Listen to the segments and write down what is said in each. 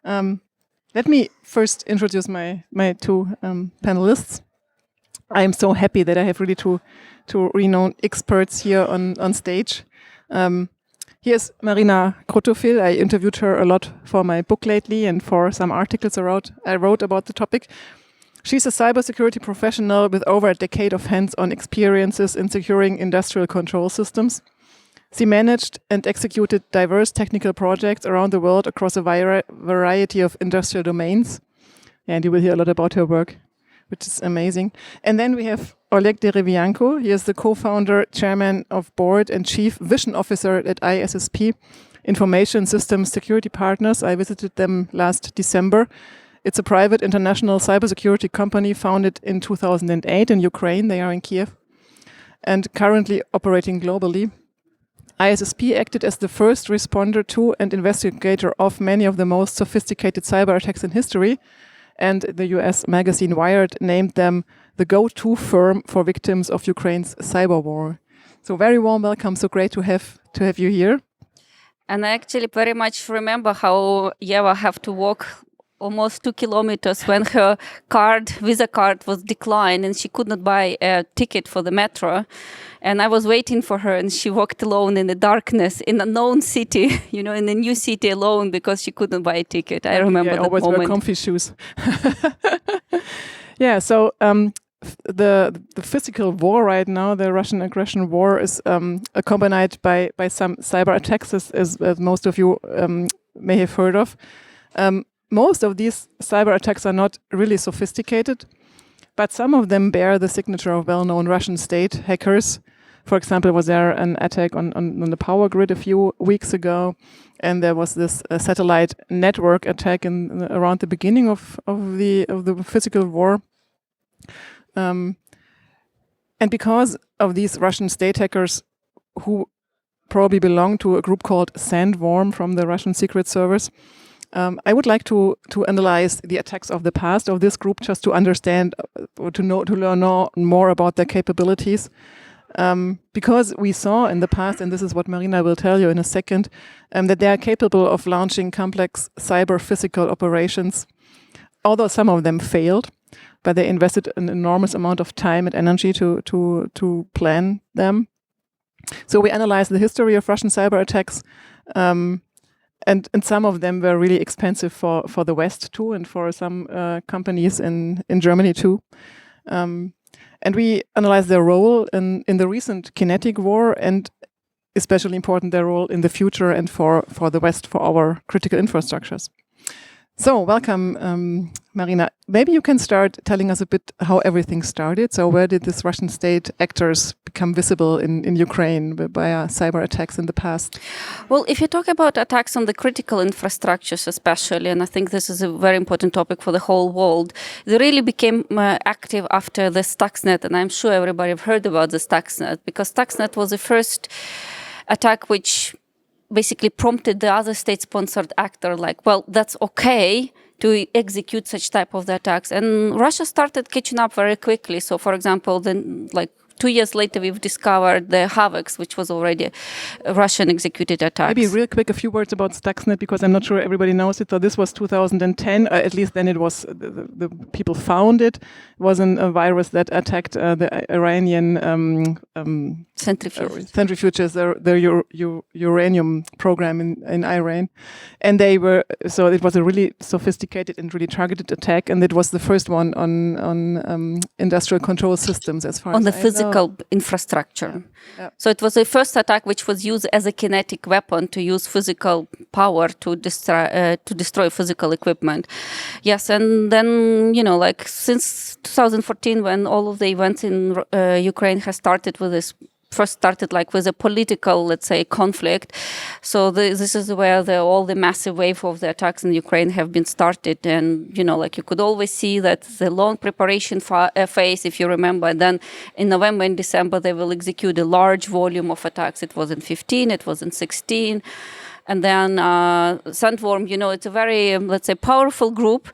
Let me first introduce my two panelists. I am so happy that I have really two renowned experts here on stage. Here's Marina Crotofield. I interviewed her a lot for my book lately and for some articles I wrote about the topic. She's a cybersecurity professional with over a decade of hands-on experiences in securing industrial control systems. She managed and executed diverse technical projects around the world across a variety of industrial domains. And you will hear a lot about her work, which is amazing. And then we have Oleg De Rivianco. He is the co-founder, chairman of board, and chief vision officer at ISSP, Information Systems Security Partners. I visited them last December. It's a private international cybersecurity company founded in 2008 in Ukraine. They are in Kiev and currently operating globally. ISSP acted as the first responder to and investigator of many of the most sophisticated cyber attacks in history. And the US magazine Wired named them the go-to firm for victims of Ukraine's cyberwar. So very warm welcome. So great to have you here. And I actually very much remember how Yeva have to walk almost 2 kilometers when her Visa card was declined and she could not buy a ticket for the metro. And I was waiting for her and she walked alone in the darkness in a known city, in a new city alone because she couldn't buy a ticket. I remember that always moment. Wear comfy shoes. Yeah, so the physical war right now, the Russian aggression war, is accompanied by some cyber attacks, as most of you may have heard of. Most of these cyber attacks are not really sophisticated, but some of them bear the signature of well-known Russian state hackers. For example, was there an attack on the power grid a few weeks ago, and there was this satellite network attack around the beginning of the physical war. And because of these Russian state hackers, who probably belong to a group called Sandworm from the Russian Secret Service, I would like to analyze the attacks of the past of this group, just to understand or to learn more about their capabilities. Because we saw in the past, and this is what Marina will tell you in a second, that they are capable of launching complex cyber-physical operations. Although some of them failed, but they invested an enormous amount of time and energy to plan them. So we analyzed the history of Russian cyber attacks. And some of them were really expensive for the West too, and for some companies in Germany too. And we analyzed their role in the recent kinetic war, and especially important their role in the future and for the West, for our critical infrastructures. So welcome, Marina. Maybe you can start telling us a bit how everything started. So where did these Russian state actors become visible in Ukraine via cyber attacks in the past? Well, if you talk about attacks on the critical infrastructures especially, and I think this is a very important topic for the whole world, they really became active after the Stuxnet, and I'm sure everybody have heard about the Stuxnet, because Stuxnet was the first attack which basically prompted the other state-sponsored actor, like, well, that's okay to execute such type of the attacks. And Russia started catching up very quickly. So, for example, then, 2 years later, we've discovered the Havocs, which was already a Russian executed attack. Maybe real quick, a few words about Stuxnet, because I'm not sure everybody knows it. So this was 2010, at least then it was, the people found it. It was a virus that attacked the Iranian centrifuges, their uranium program in Iran. And so it was a really sophisticated and really targeted attack. And it was the first one on industrial control systems, as far as I know. Physical infrastructure. Yeah. So it was the first attack which was used as a kinetic weapon, to use physical power to destroy physical equipment. Yes, and then, since 2014, when all of the events in Ukraine has started with this, first started with a political, let's say, conflict. So this is where all the massive wave of the attacks in Ukraine have been started. And, you could always see that the long preparation phase, if you remember, then in November and December, they will execute a large volume of attacks. It was in 15, it was in 16. And then Sandworm, it's a very, let's say, powerful group.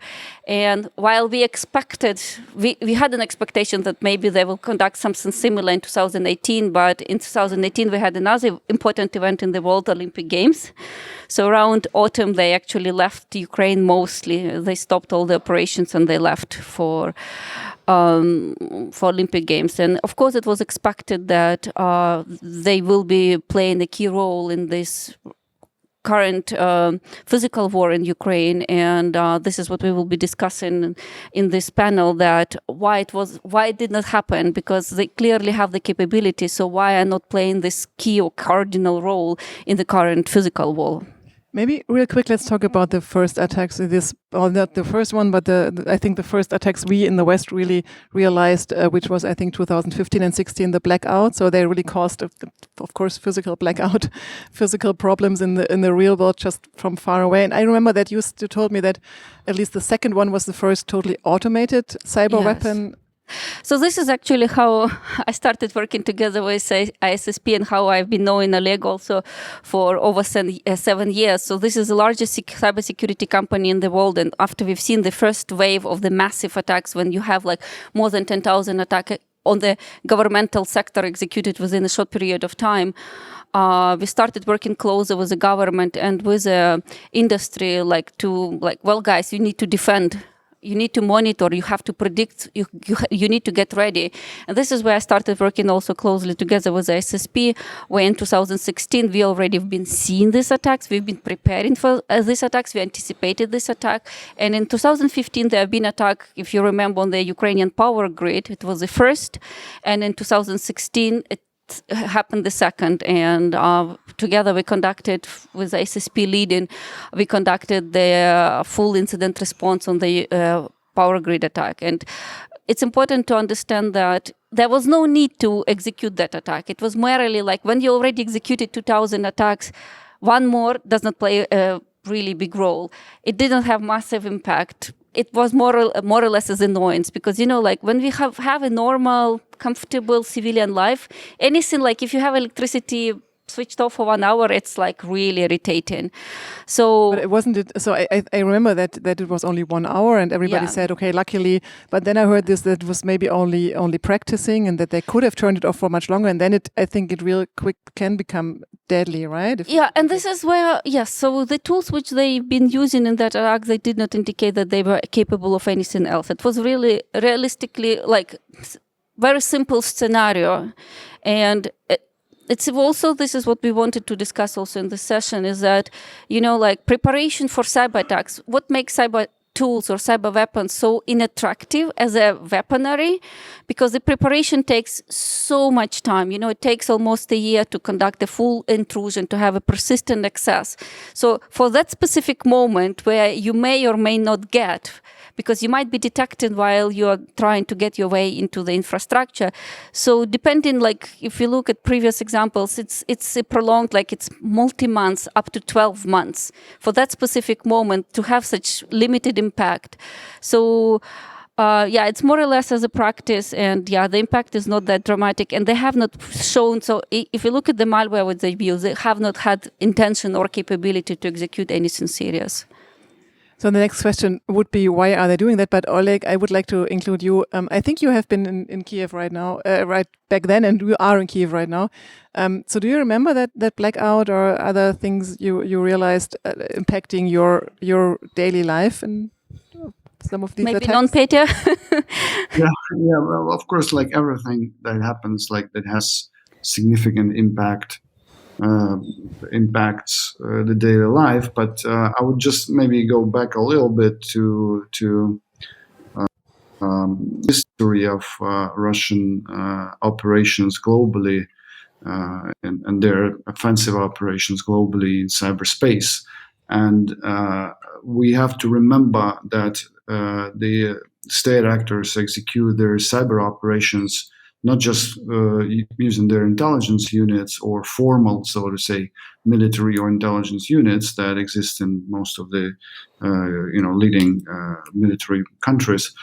And while we had an expectation that maybe they will conduct something similar in 2018, but in 2018 we had another important event in the World Olympic Games. So around autumn, they actually left Ukraine mostly. They stopped all the operations and they left for Olympic Games. And of course, it was expected that they will be playing a key role in this current physical war in Ukraine, and this is what we will be discussing in this panel, that why it did not happen, because they clearly have the capability, so why are not playing this key or cardinal role in the current physical war? Maybe real quick, let's talk about the first attacks. Not the first one, but I think the first attacks we in the West really realized, which was, I think, 2015 and 16, the blackout. So they really caused, of course, physical blackout, physical problems in the real world just from far away. And I remember that you told me that at least the second one was the first totally automated cyber weapon. So this is actually how I started working together with ISSP, and how I've been knowing Oleg also for over 7 years. So this is the largest cybersecurity company in the world. And after we've seen the first wave of the massive attacks, when you have like more than 10,000 attacks on the governmental sector executed within a short period of time, we started working closer with the government and with the industry, well, guys, you need to defend. You need to monitor, you have to predict, you need to get ready. And this is where I started working also closely together with the SSP, where in 2016 we already have been seeing these attacks, we've been preparing for these attacks, we anticipated this attack. And in 2015 there have been attacks, if you remember, on the Ukrainian power grid, it was the first. And in 2016 it happened the second, and together we conducted, with the SSP leading, we conducted the full incident response on the power grid attack. And it's important to understand that there was no need to execute that attack. It was merely like when you already executed 2,000 attacks, one more does not play a really big role. It didn't have massive impact. It was more or less as annoyance, because, like when we have a normal, comfortable civilian life, anything like if you have electricity switched off for 1 hour, it's like really irritating. So, but it wasn't it. So I remember that it was only 1 hour, and everybody said, okay, luckily. But then I heard that it was maybe only practicing, and that they could have turned it off for much longer. And then I think it real quick can become deadly, right? And this is where, so the tools which they've been using in that attack, they did not indicate that they were capable of anything else. It was really realistically like very simple scenario. And it's also, this is what we wanted to discuss also in this session, is that, like preparation for cyber attacks, what makes cyber tools or cyber weapons so unattractive as a weaponry, because the preparation takes so much time. It takes almost a year to conduct a full intrusion, to have a persistent access. So for that specific moment where you may or may not get, because you might be detected while you're trying to get your way into the infrastructure. So depending, like if you look at previous examples, it's a prolonged, like it's multi-months, up to 12 months for that specific moment to have such limited impact. So it's more or less as a practice, and the impact is not that dramatic, and they have not shown, so if you look at the malware which they use, they have not had intention or capability to execute anything serious. So the next question would be, why are they doing that? But Oleg, I would like to include you. I think you have been in Kiev right now, right back then, and you are in Kiev right now. So do you remember that blackout or other things you realized impacting your daily life and some of these maybe attacks? Non-Peter? Well, of course, like everything that happens, like that has significant impacts the daily life, but I would just maybe go back a little bit to history of Russian operations globally and their offensive operations globally in cyberspace. And we have to remember that the state actors execute their cyber operations not just using their intelligence units or formal, so to say, military or intelligence units that exist in most of the leading military countries,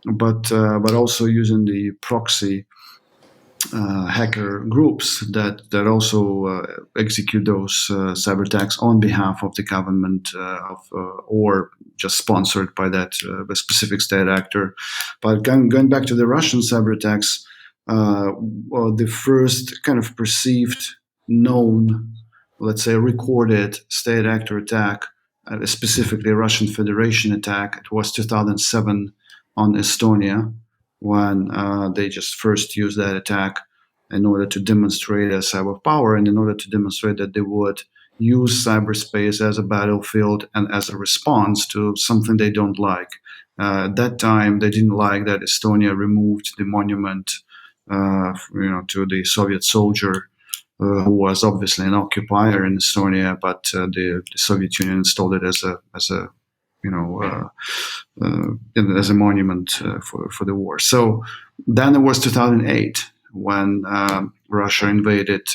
but also using the proxy hacker groups that also execute those cyber attacks on behalf of the government or just sponsored by that specific state actor. But going back to the Russian cyber attacks, well, the first kind of perceived known, let's say, recorded state actor attack, specifically a Russian Federation attack, it was 2007 on Estonia, when they just first used that attack in order to demonstrate a cyber power and in order to demonstrate that they would use cyberspace as a battlefield and as a response to something they don't like. At that time, they didn't like that Estonia removed the monument, to the Soviet soldier who was obviously an occupier in Estonia, but the Soviet Union installed it as a monument for the war. So then it was 2008 when Russia invaded,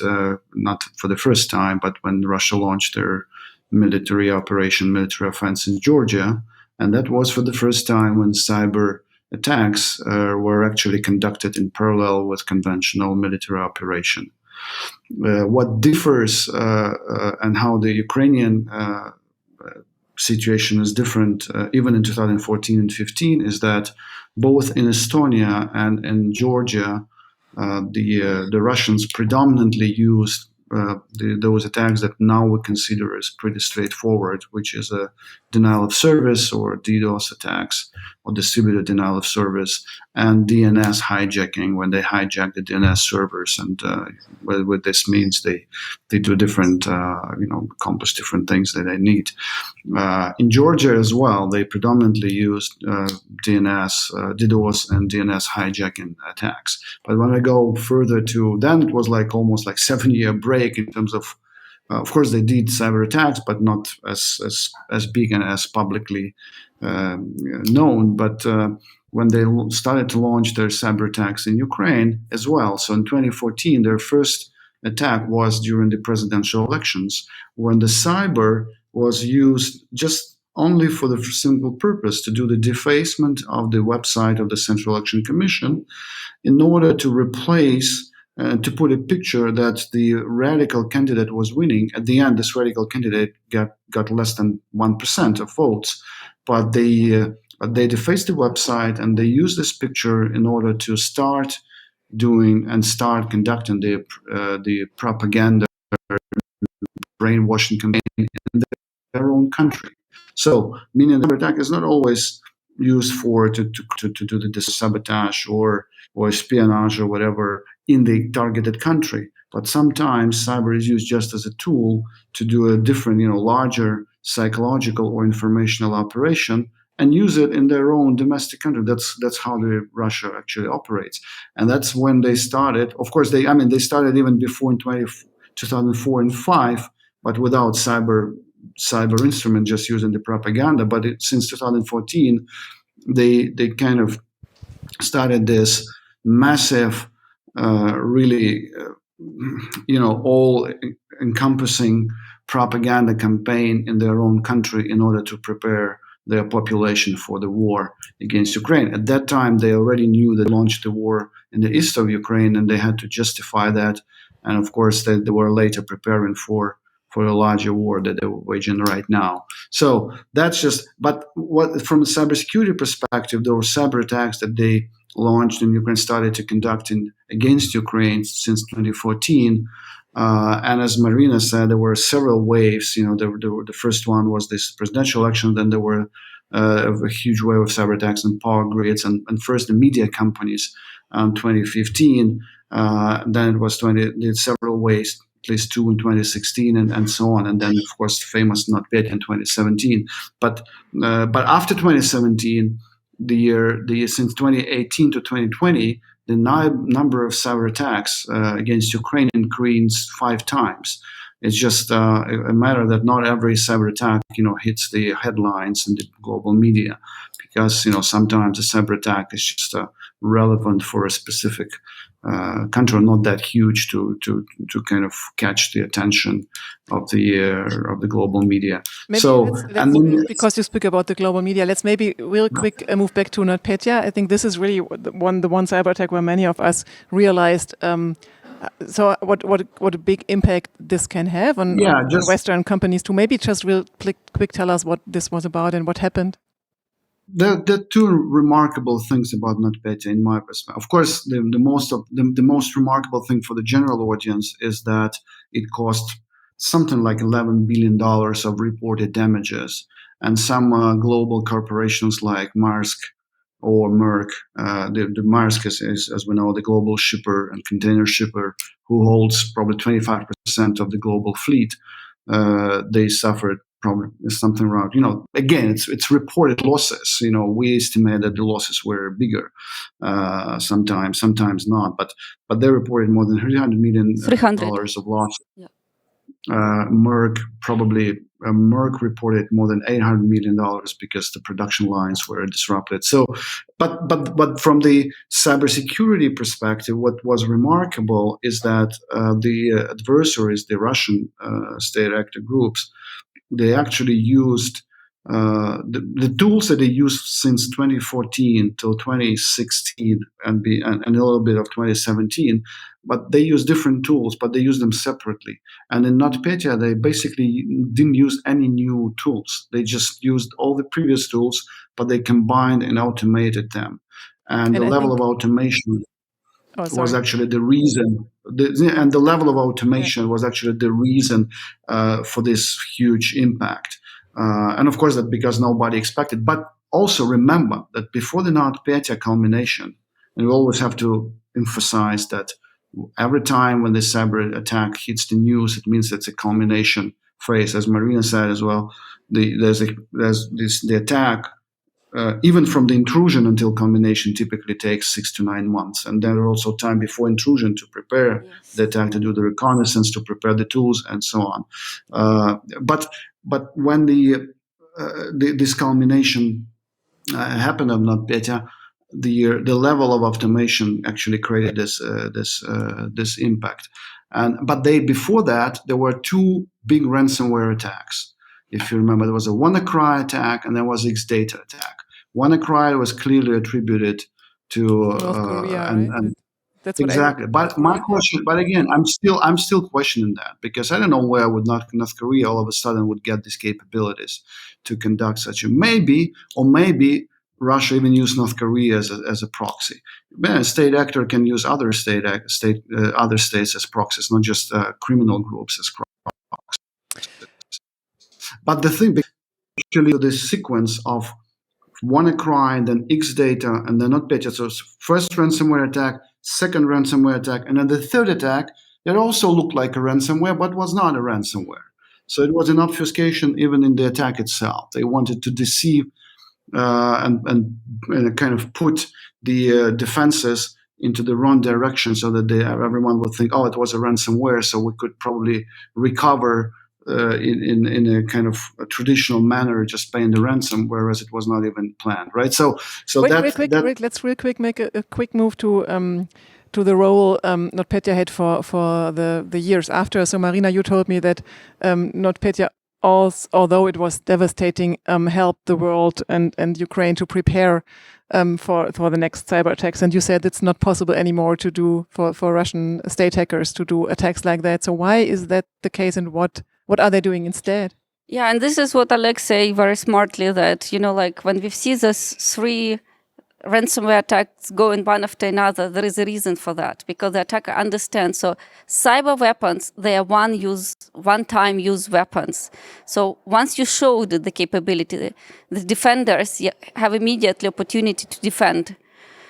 not for the first time, but when Russia launched their military offense in Georgia. And that was for the first time when cyber attacks were actually conducted in parallel with conventional military operation. What differs and how the Ukrainian situation is different, even in 2014 and 15, is that both in Estonia and in Georgia, the Russians predominantly used those attacks that now we consider as pretty straightforward, which is a denial of service or DDoS attacks or distributed denial of service, and DNS hijacking, when they hijack the DNS servers. And what this means, they do different, accomplish different things that they need. In Georgia as well, they predominantly used DDoS and DNS hijacking attacks. But when I go further to, then it was like almost like 7-year break in terms of course, they did cyber attacks, but not as big and as publicly known. But when they started to launch their cyber attacks in Ukraine as well. So in 2014, their first attack was during the presidential elections, when the cyber was used just only for the simple purpose to do the defacement of the website of the Central Election Commission in order to replace to put a picture that the radical candidate was winning. At the end, this radical candidate got less than 1% of votes, but they defaced the website and they used this picture in order to start conducting the propaganda, brainwashing campaign in their own country. So, meaning the attack is not always used to do the sabotage or espionage or whatever in the targeted country, but sometimes cyber is used just as a tool to do a different, larger psychological or informational operation and use it in their own domestic country. That's how Russia actually operates, and that's when they started. Of course, they started even before in 2004 and 5, but without cyber instrument, just using the propaganda. But since 2014, they kind of started this massive, really, all-encompassing propaganda campaign in their own country in order to prepare their population for the war against Ukraine. At that time, they already knew they launched the war in the east of Ukraine, and they had to justify that. And of course, they were later preparing for a larger war that they were waging right now. So that's just, but what from a cybersecurity perspective, those cyber attacks that they launched and Ukraine started to conduct against Ukraine since 2014. And as Marina said, there were several waves. The first one was this presidential election. Then there were a huge wave of cyber attacks on power grids and first the media companies in 2015. Then it was several waves, at least 2 in 2016 and so on. And then, of course, the famous NotPetya in 2017. But after 2017, since 2018 to 2020, the number of cyber attacks against Ukraine increased 5 times. It's just a matter that not every cyber attack, hits the headlines in the global media, because sometimes a cyber attack is just relevant for a specific country are not that huge to kind of catch the attention of the global media. Maybe so because you speak about the global media, let's maybe real quick move back to NotPetya. I think this is really the one cyber attack where many of us realized. So what a big impact this can have on Western companies too. Maybe just real quick tell us what this was about and what happened. There are two remarkable things about NotPetya in my perspective. Of course, the most remarkable thing for the general audience is that it cost something like $11 billion of reported damages, and some global corporations like Maersk or Merck, the Maersk is, as we know, the global shipper and container shipper who holds probably 25% of the global fleet. They suffered probably something around, again, it's reported losses. We estimate that the losses were bigger, sometimes not, but they reported more than $300 million of losses. Yeah. Merck reported more than $800 million because the production lines were disrupted. So, but from the cybersecurity perspective, what was remarkable is that the adversaries, the Russian state actor groups, they actually used the tools that they used since 2014 till 2016 and a little bit of 2017, but they use different tools, but they use them separately. And in NotPetya, they basically didn't use any new tools. They just used all the previous tools, but they combined and automated them. And the level of automation was actually the reason, and the level of automation was actually the reason for this huge impact. And of course, that because nobody expected. But also remember that before the NotPetya culmination, and we always have to emphasize that every time when the cyber attack hits the news, it means it's a culmination phase. As Marina said as well, the attack. Even from the intrusion until culmination typically takes 6 to 9 months. And there are also time before intrusion to prepare the attack, to do the reconnaissance, to prepare the tools, and so on. But when this culmination happened of NotPetya, the level of automation actually created this impact. But before that, there were two big ransomware attacks. If you remember, there was a WannaCry attack and there was Xdata attack. WannaCry was clearly attributed to North Korea, right? That's what exactly. But my question, but again, I'm still questioning that, because I don't know where North Korea all of a sudden would get these capabilities to conduct such a maybe Russia even used North Korea as a proxy. A state actor can use other other states as proxies, not just criminal groups as proxies. But the thing, actually, this sequence of WannaCry, then Xdata, and then NotPetya. So first ransomware attack, second ransomware attack, and then the third attack that also looked like a ransomware, but was not a ransomware. So it was an obfuscation even in the attack itself. They wanted to deceive and kind of put the defenses into the wrong direction so that everyone would think, oh, it was a ransomware, so we could probably recover in a kind of a traditional manner, just paying the ransom, whereas it was not even planned, right? So Rick, let's real quick make a quick move to the role NotPetya had for the years after. So Marina, you told me that NotPetya, although it was devastating, helped the world and Ukraine to prepare for the next cyber attacks. And you said it's not possible anymore to do for Russian state hackers to do attacks like that. So why is that the case, and what are they doing instead? Yeah, and this is what Oleg said very smartly, that, like when we see these 3 ransomware attacks going one after another, there is a reason for that, because the attacker understands. So cyber weapons, they are one-time use weapons. So once you showed the capability, the defenders have immediately opportunity to defend.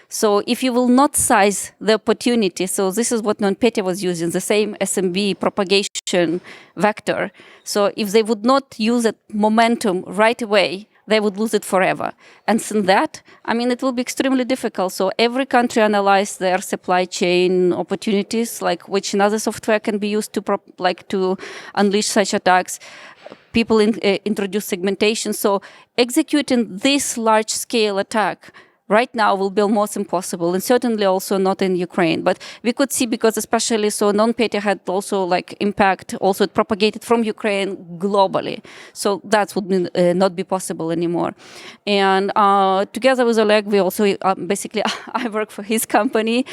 So if you will not size the opportunity, so this is what NotPetya was using, the same SMB propagation vector. So if they would not use that momentum right away, they would lose it forever. And since that, it will be extremely difficult. So every country analyzed their supply chain opportunities, like which another software can be used to unleash such attacks. People introduce segmentation. So executing this large-scale attack right now will be almost impossible, and certainly also not in Ukraine. But we could see, because especially non-petty had also impact, also it propagated from Ukraine globally. So that would not be possible anymore. And together with Oleg, we also basically, I work for his company.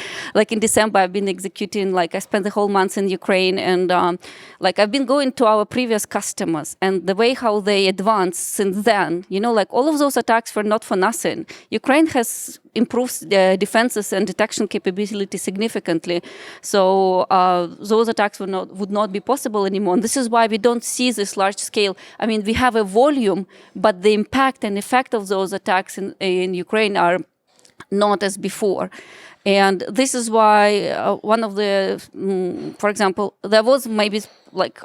In December, I've been executing, I spent the whole month in Ukraine, and I've been going to our previous customers, and the way how they advanced since then, all of those attacks were not for nothing. Ukraine has improved their defenses and detection capability significantly. So those attacks would not be possible anymore. And this is why we don't see this large scale. I mean, we have a volume, but the impact and effect of those attacks in Ukraine are not as before. And this is why one of the, for example, there was maybe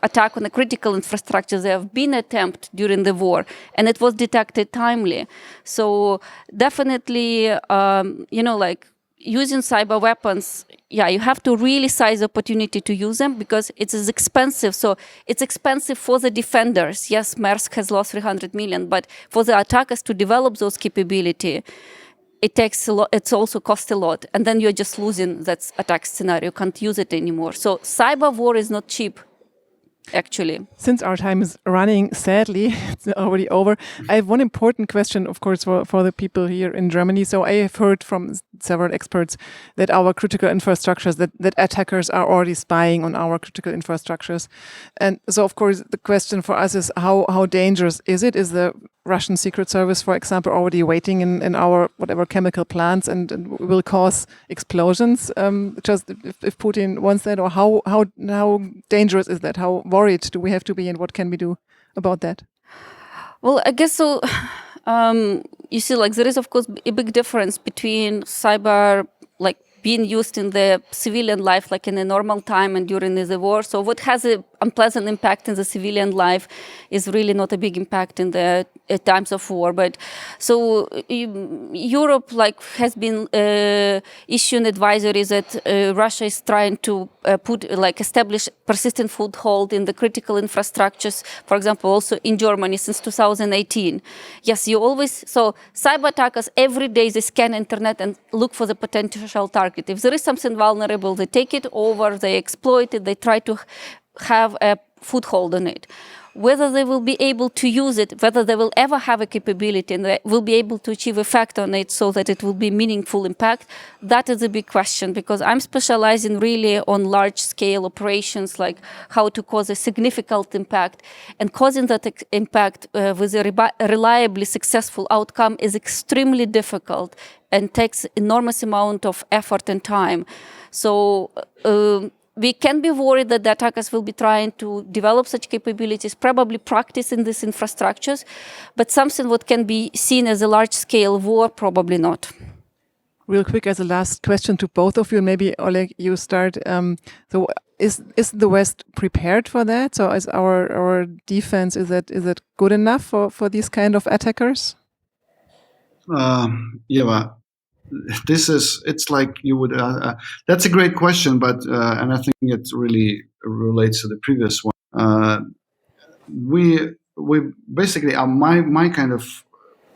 attack on a critical infrastructure. There have been attempts during the war, and it was detected timely. So definitely, using cyber weapons, you have to really size the opportunity to use them, because it is expensive. So it's expensive for the defenders. Yes, Maersk has lost 300 million, but for the attackers to develop those capability, it takes a lot. It's also cost a lot, and then you're just losing that attack scenario. You can't use it anymore. So cyber war is not cheap, actually. Since our time is running, sadly, it's already over. I have one important question, of course, for the people here in Germany. So I have heard from several experts that our critical infrastructures, that attackers are already spying on our critical infrastructures. And so, of course, the question for us is how dangerous is it? Is the Russian Secret Service, for example, already waiting in our whatever chemical plants and will cause explosions just if Putin wants that? Or how dangerous is that? How worried do we have to be, and what can we do about that? Well, I guess so. You see, there is, of course, a big difference between cyber, being used in the civilian life, in a normal time and during the war. So what has an unpleasant impact in the civilian life is really not a big impact in the times of war. But so Europe has been issuing advisories that Russia is trying to establish persistent foothold in the critical infrastructures. For example, also in Germany since 2018. Yes, so cyber attackers every day they scan internet and look for the potential target. If there is something vulnerable, they take it over, they exploit it, they try to have a foothold on it. Whether they will be able to use it, whether they will ever have a capability and they will be able to achieve effect on it so that it will be meaningful impact, that is a big question, because I'm specializing really on large-scale operations, like how to cause a significant impact. And causing that impact with a reliably successful outcome is extremely difficult and takes enormous amount of effort and time. So we can be worried that the attackers will be trying to develop such capabilities, probably practice in these infrastructures, but something what can be seen as a large-scale war, probably not. Real quick, as a last question to both of you, and maybe Oleg, you start. So, is the West prepared for that? So, is our defense is that good enough for these kind of attackers? It's like you would, that's a great question, but, and I think it really relates to the previous one. We basically, my kind of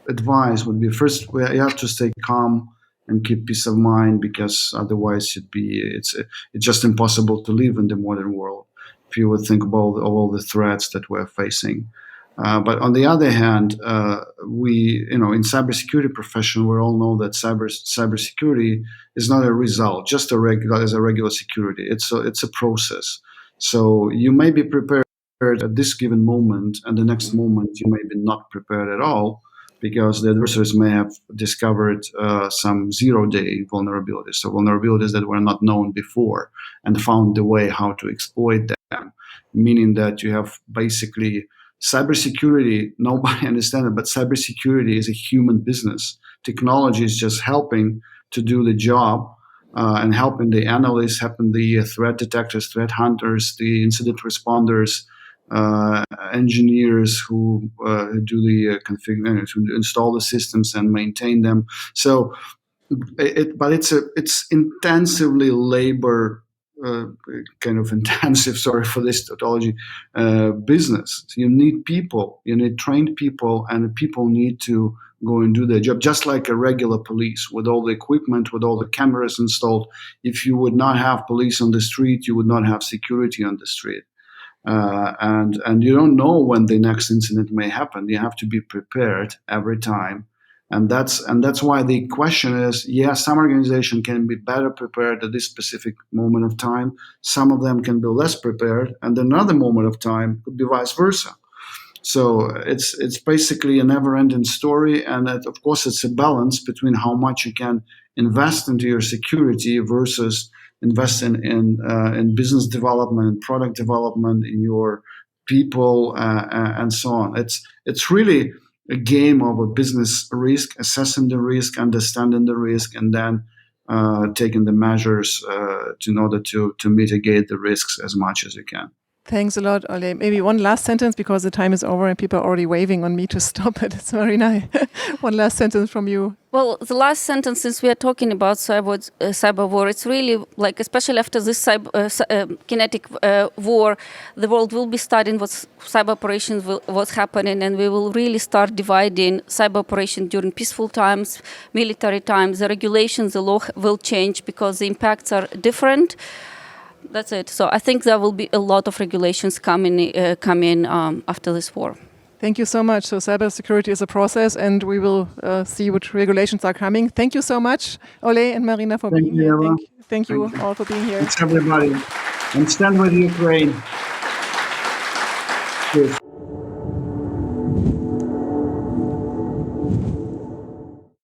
advice would be, first, you have to stay calm and keep peace of mind, because otherwise it's just impossible to live in the modern world if you would think about all the threats that we're facing. But on the other hand, in cybersecurity profession, we all know that cybersecurity is not a result, just as a regular security. It's a process. So you may be prepared at this given moment, and the next moment you may be not prepared at all, because the adversaries may have discovered some zero-day vulnerabilities, so vulnerabilities that were not known before, and found the way how to exploit them. Meaning that you have basically cybersecurity, nobody understands it, but cybersecurity is a human business. Technology is just helping to do the job and helping the analysts, helping the threat detectors, threat hunters, the incident responders, engineers who do the who install the systems and maintain them. So, it's intensively labor kind of intensive, sorry for this tautology, business. So you need people, you need trained people, and people need to go and do their job, just like a regular police with all the equipment, with all the cameras installed. If you would not have police on the street, you would not have security on the street. And you don't know when the next incident may happen. You have to be prepared every time. And that's why the question is, yes, some organization can be better prepared at this specific moment of time. Some of them can be less prepared, and another moment of time could be vice versa. So it's basically a never-ending story, and of course it's a balance between how much you can invest into your security versus invest in business development, product development, in your people, and so on. It's really a game of a business risk, assessing the risk, understanding the risk, and then taking the measures in order to mitigate the risks as much as you can. Thanks a lot, Oleg. Maybe one last sentence, because the time is over and people are already waving on me to stop it. It's Marina. One last sentence from you. Well, the last sentence, since we are talking about cyber war, it's really like, especially after this kinetic war, the world will be studying what cyber operations what's happening, and we will really start dividing cyber operations during peaceful times, military times. The regulations, the law will change because the impacts are different. That's it. So I think there will be a lot of regulations coming after this war. Thank you so much. So cybersecurity is a process, and we will see which regulations are coming. Thank you so much, Oleg and Marina, for being here. Thank you all for being here. Thanks, everybody. And stand with Ukraine. Cheers.